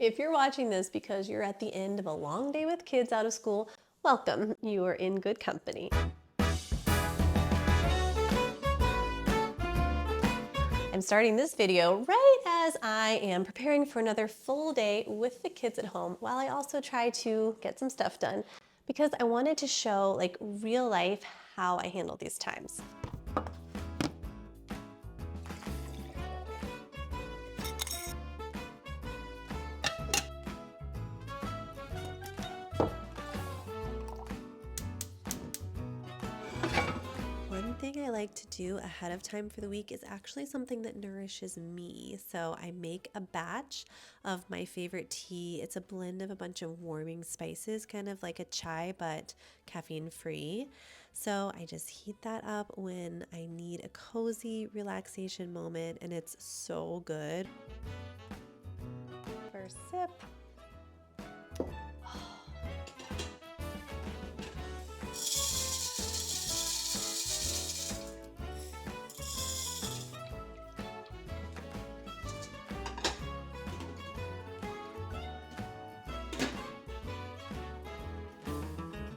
If you're watching this because you're at the end of a long day with kids out of school, welcome. You are in good company. I'm starting this video right as I am preparing for another full day with the kids at home while I also try to get some stuff done because I wanted to show like real life how I handle these times. One thing I like to do ahead of time for the week is actually something that nourishes me. So I make a batch of my favorite tea. It's a blend of a bunch of warming spices, kind of like a chai, but caffeine free. So I just heat that up when I need a cozy relaxation moment, and it's so good. First sip.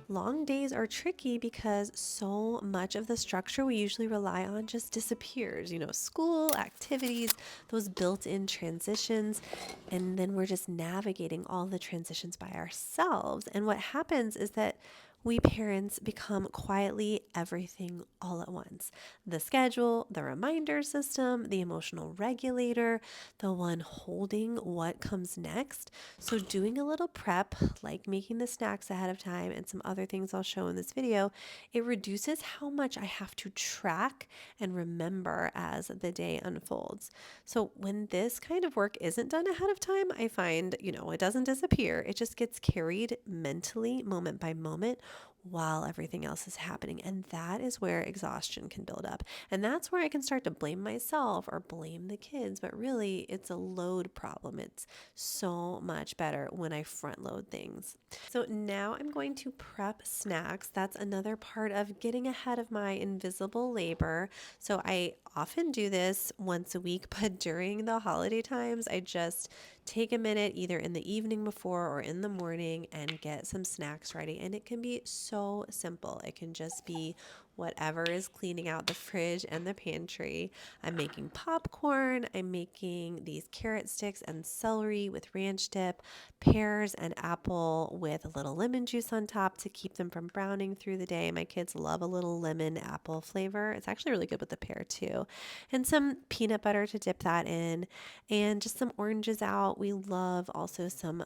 Long days are tricky because so much of the structure we usually rely on just disappears. School, activities, those built in transitions. And then we're just navigating all the transitions by ourselves. And what happens is that we parents become quietly everything all at once. The schedule, the reminder system, the emotional regulator, the one holding what comes next. So doing a little prep, like making the snacks ahead of time and some other things I'll show in this video, it reduces how much I have to track and remember as the day unfolds. So when this kind of work isn't done ahead of time, I find, it doesn't disappear. It just gets carried mentally, moment by moment, while everything else is happening. And that is where exhaustion can build up. And that's where I can start to blame myself or blame the kids. But really, it's a load problem. It's so much better when I front load things. So now I'm going to prep snacks. That's another part of getting ahead of my invisible labor. So I often do this once a week, but during the holiday times, I just take a minute either in the evening before or in the morning and get some snacks ready. And it can be so simple. It can just be whatever is cleaning out the fridge and the pantry. I'm making popcorn. I'm making these carrot sticks and celery with ranch dip, pears and apple with a little lemon juice on top to keep them from browning through the day. My kids love a little lemon apple flavor. It's actually really good with the pear too. And some peanut butter to dip that in, and just some oranges out. We love also some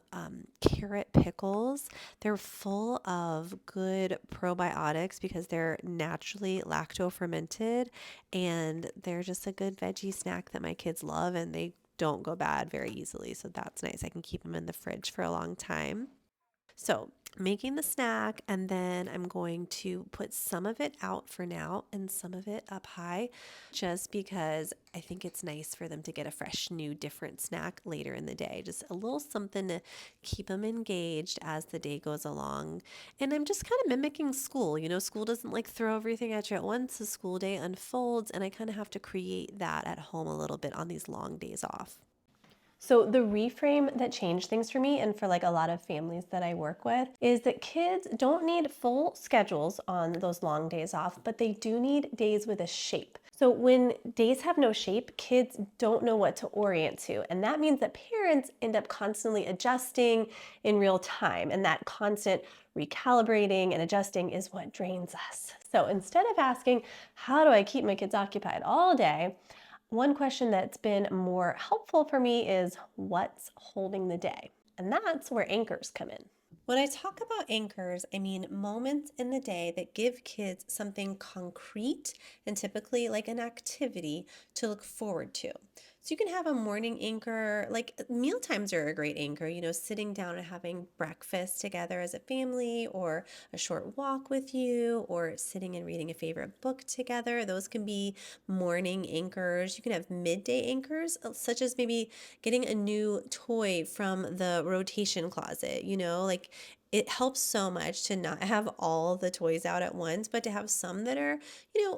carrot pickles. They're full of good probiotics because they're naturally lacto fermented, and they're just a good veggie snack that my kids love, and they don't go bad very easily. So that's nice. I can keep them in the fridge for a long time. So making the snack, and then I'm going to put some of it out for now and some of it up high, just because I think it's nice for them to get a fresh, new, different snack later in the day. Just a little something to keep them engaged as the day goes along. And I'm just kind of mimicking school. School doesn't like throw everything at you at once. The school day unfolds, and I kind of have to create that at home a little bit on these long days off. So the reframe that changed things for me and for like a lot of families that I work with is that kids don't need full schedules on those long days off, but they do need days with a shape. So when days have no shape, kids don't know what to orient to. And that means that parents end up constantly adjusting in real time. And that constant recalibrating and adjusting is what drains us. So instead of asking, how do I keep my kids occupied all day? One question that's been more helpful for me is what's holding the day? And that's where anchors come in. When I talk about anchors, I mean moments in the day that give kids something concrete and typically like an activity to look forward to. So you can have a morning anchor, like meal times are a great anchor, sitting down and having breakfast together as a family, or a short walk with you, or sitting and reading a favorite book together. Those can be morning anchors. You can have midday anchors, such as maybe getting a new toy from the rotation closet, like It helps so much to not have all the toys out at once, but to have some that are,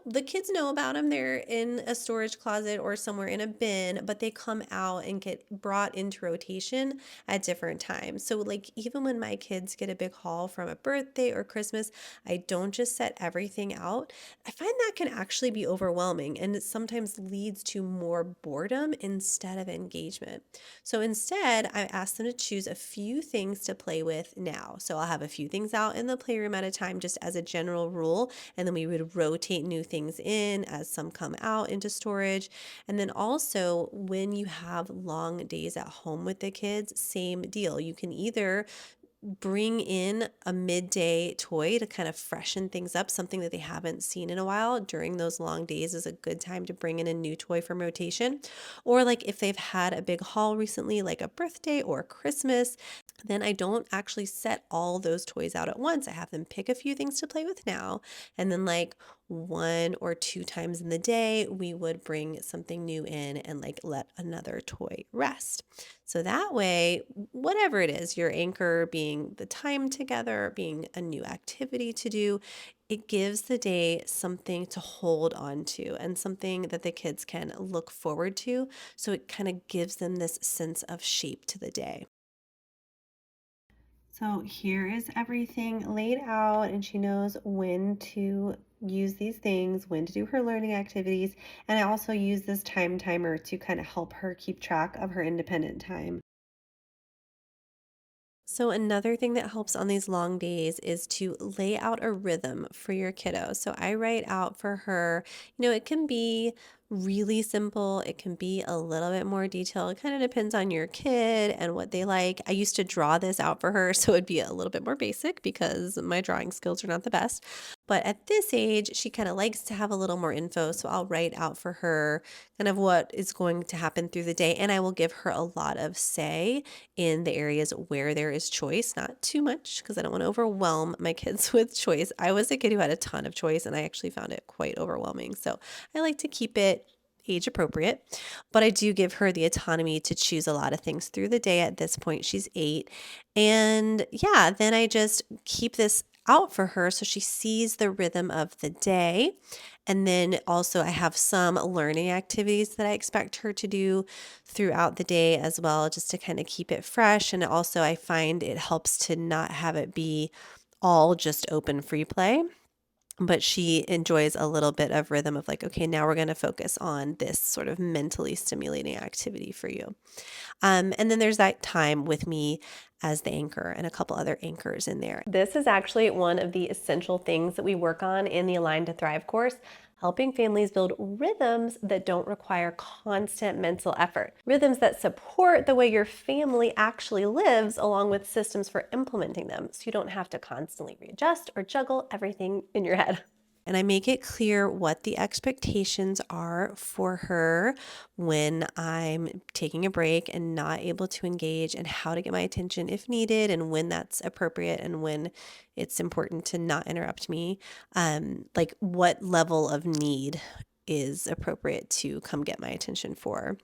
the kids know about them. They're in a storage closet or somewhere in a bin, but they come out and get brought into rotation at different times. So, like, even when my kids get a big haul from a birthday or Christmas, I don't just set everything out. I find that can actually be overwhelming and it sometimes leads to more boredom instead of engagement. So instead, I asked them to choose a few things to play with now. So I'll have a few things out in the playroom at a time, just as a general rule. And then we would rotate new things in as some come out into storage. And then also, when you have long days at home with the kids, same deal. You can either bring in a midday toy to kind of freshen things up, something that they haven't seen in a while. During those long days is a good time to bring in a new toy from rotation. Or like if they've had a big haul recently, like a birthday or Christmas, then I don't actually set all those toys out at once. I have them pick a few things to play with now. And then, like, one or two times in the day, we would bring something new in and like let another toy rest. So that way, whatever it is, your anchor being the time together, being a new activity to do, it gives the day something to hold on to and something that the kids can look forward to. So it kind of gives them this sense of shape to the day. So here is everything laid out, and she knows when to use these things, when to do her learning activities. And I also use this time timer to kind of help her keep track of her independent time. So, another thing that helps on these long days is to lay out a rhythm for your kiddo. So, I write out for her, it can be really simple, it can be a little bit more detailed. It kind of depends on your kid and what they like. I used to draw this out for her, so it'd be a little bit more basic because my drawing skills are not the best. But at this age, she kind of likes to have a little more info. So, I'll write out for her kind of what is going to happen through the day, and I will give her a lot of say in the areas where there is choice, not too much because I don't want to overwhelm my kids with choice. I was a kid who had a ton of choice and I actually found it quite overwhelming. So I like to keep it age appropriate, but I do give her the autonomy to choose a lot of things through the day. At this point, she's 8. And yeah, then I just keep this out for her so she sees the rhythm of the day. And then also, I have some learning activities that I expect her to do throughout the day as well, just to kind of keep it fresh. And also, I find it helps to not have it be all just open free play, but she enjoys a little bit of rhythm of like, okay, now we're going to focus on this sort of mentally stimulating activity for you. And then there's that time with me as the anchor and a couple other anchors in there. This is actually one of the essential things that we work on in the Align to Thrive course, helping families build rhythms that don't require constant mental effort, rhythms that support the way your family actually lives, along with systems for implementing them, so you don't have to constantly readjust or juggle everything in your head. And I make it clear what the expectations are for her when I'm taking a break and not able to engage, and how to get my attention if needed, and when that's appropriate, and when it's important to not interrupt me. Like what level of need is appropriate to come get my attention for.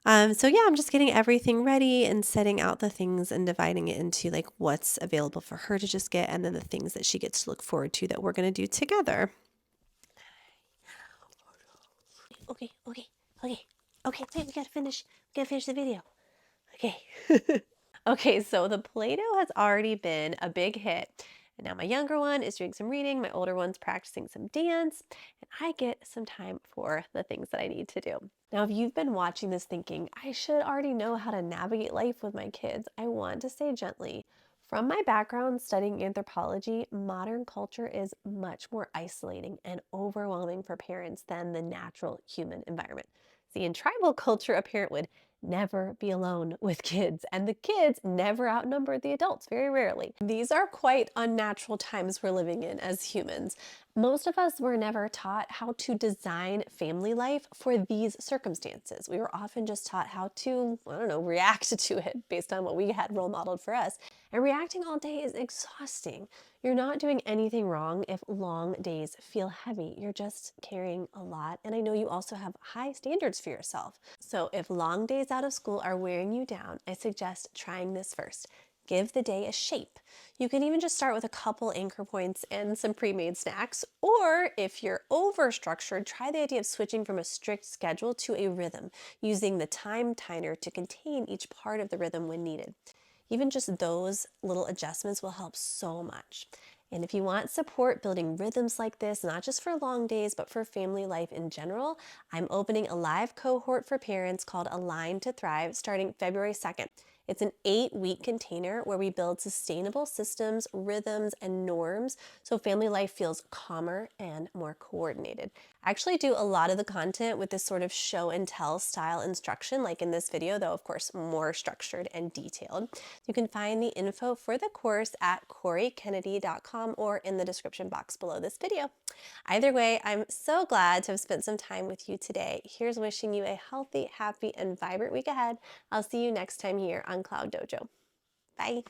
So yeah, I'm just getting everything ready and setting out the things and dividing it into like what's available for her to just get, and then the things that she gets to look forward to that we're going to do together. Okay, okay, okay, okay. Wait, we gotta finish. We gotta finish the video. Okay. Okay, so the Play-Doh has already been a big hit. And now my younger one is doing some reading, my older one's practicing some dance, and I get some time for the things that I need to do. Now, if you've been watching this thinking, I should already know how to navigate life with my kids, I want to say gently, from my background studying anthropology, modern culture is much more isolating and overwhelming for parents than the natural human environment. See, in tribal culture, a parent would never be alone with kids, and the kids never outnumber the adults, very rarely. These are quite unnatural times we're living in as humans. Most of us were never taught how to design family life for these circumstances. We were often just taught how to, I don't know, react to it based on what we had role modeled for us. And reacting all day is exhausting. You're not doing anything wrong if long days feel heavy. You're just carrying a lot. And I know you also have high standards for yourself. So if long days out of school are wearing you down, I suggest trying this first. Give the day a shape. You can even just start with a couple anchor points and some pre-made snacks. Or if you're over-structured, try the idea of switching from a strict schedule to a rhythm, using the time timer to contain each part of the rhythm when needed. Even just those little adjustments will help so much. And if you want support building rhythms like this, not just for long days, but for family life in general, I'm opening a live cohort for parents called Align to Thrive starting February 2nd. It's an 8-week container where we build sustainable systems, rhythms, and norms so family life feels calmer and more coordinated. I actually do a lot of the content with this sort of show and tell style instruction, like in this video, though, of course, more structured and detailed. You can find the info for the course at CoreyKennedy.com or in the description box below this video. Either way, I'm so glad to have spent some time with you today. Here's wishing you a healthy, happy, and vibrant week ahead. I'll see you next time here on Cloud Dojo. Bye.